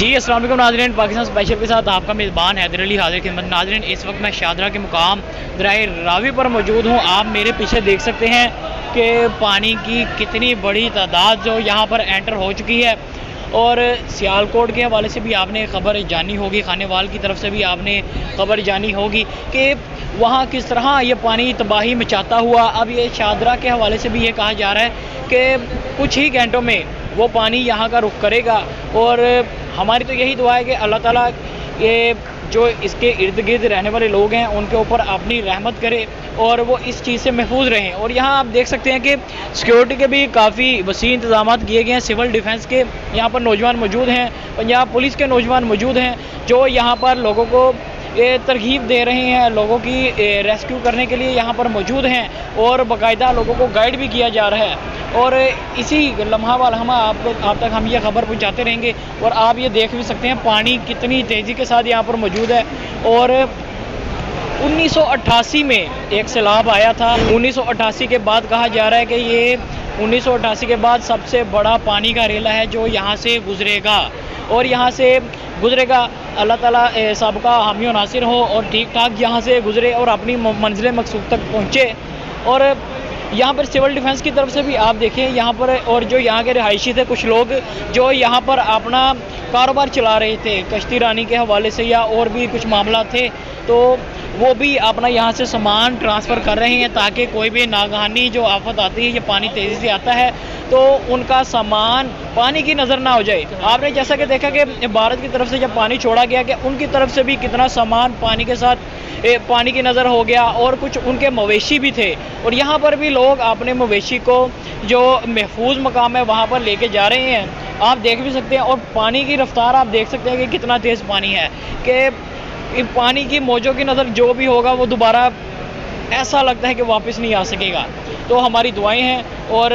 जी अस्सलाम वालेकुम नाज़रीन, पाकिस्तान स्पेशल के साथ आपका मेज़बान हैदर अली हाजिर खिदमत। नाज़रीन, इस वक्त मैं शादरा के मुकाम दरियाए रावी पर मौजूद हूँ। आप मेरे पीछे देख सकते हैं कि पानी की कितनी बड़ी तादाद जो यहाँ पर एंटर हो चुकी है। और सियालकोट के हवाले से भी आपने ख़बर जानी होगी, खानेवाल की तरफ से भी आपने ख़बर जानी होगी कि वहाँ किस तरह ये पानी तबाही मचाता हुआ अब ये शादरा के हवाले से भी ये कहा जा रहा है कि कुछ ही घंटों में वो पानी यहाँ का रुख करेगा। और हमारी तो यही दुआ है कि अल्लाह ताला ये जो इसके इर्द गिर्द रहने वाले लोग हैं उनके ऊपर अपनी रहमत करे और वो इस चीज़ से महफूज रहें। और यहाँ आप देख सकते हैं कि सिक्योरिटी के भी काफ़ी वसी इंतजाम किए गए हैं। सिविल डिफेंस के यहाँ पर नौजवान मौजूद हैं, पंजाब पुलिस के नौजवान मौजूद हैं जो यहाँ पर लोगों को ये तरगीब दे रहे हैं, लोगों की रेस्क्यू करने के लिए यहाँ पर मौजूद हैं और बाकायदा लोगों को गाइड भी किया जा रहा है। और इसी लम्हा वाल हम आप तक हम ये खबर पहुँचाते रहेंगे। और आप ये देख भी सकते हैं पानी कितनी तेज़ी के साथ यहाँ पर मौजूद है। और 1988 में एक सैलाब आया था। 1988 के बाद कहा जा रहा है कि ये 1988 के बाद सबसे बड़ा पानी का रेला है जो यहाँ से गुजरेगा और यहाँ से गुजरेगा। अल्लाह ताला सबका हामी व नासिर हो और ठीक ठाक यहाँ से गुजरे और अपनी मंजिल मकसूद तक पहुँचे। और यहाँ पर सिविल डिफेंस की तरफ से भी आप देखें यहाँ पर, और जो यहाँ के रिहायशी थे कुछ लोग जो यहाँ पर अपना कारोबार चला रहे थे कश्ती रानी के हवाले से या और भी कुछ मामला थे, तो वो भी अपना यहाँ से सामान ट्रांसफ़र कर रहे हैं ताकि कोई भी नागहानी जो आफत आती है, ये पानी तेज़ी से आता है तो उनका सामान पानी की नज़र ना हो जाए। आपने जैसा कि देखा कि भारत की तरफ से जब पानी छोड़ा गया कि उनकी तरफ से भी कितना सामान पानी के साथ पानी की नज़र हो गया और कुछ उनके मवेशी भी थे। और यहाँ पर भी लोग अपने मवेशी को जो महफूज मकाम है वहाँ पर लेके जा रहे हैं, आप देख भी सकते हैं। और पानी की रफ्तार आप देख सकते हैं कि कितना तेज़ पानी है कि पानी की मौजों की नज़र जो भी होगा वो दोबारा ऐसा लगता है कि वापस नहीं आ सकेगा। तो हमारी दुआएं हैं और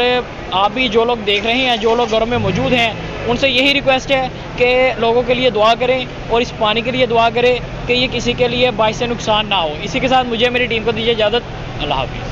आप भी जो लोग देख रहे हैं, जो लोग घरों में मौजूद हैं, उनसे यही रिक्वेस्ट है कि लोगों के लिए दुआ करें और इस पानी के लिए दुआ करें कि ये किसी के लिए बाइस नुकसान ना हो। इसी के साथ मुझे मेरी टीम को दीजिए इजाज़त। अल्लाह हाफ़िज़।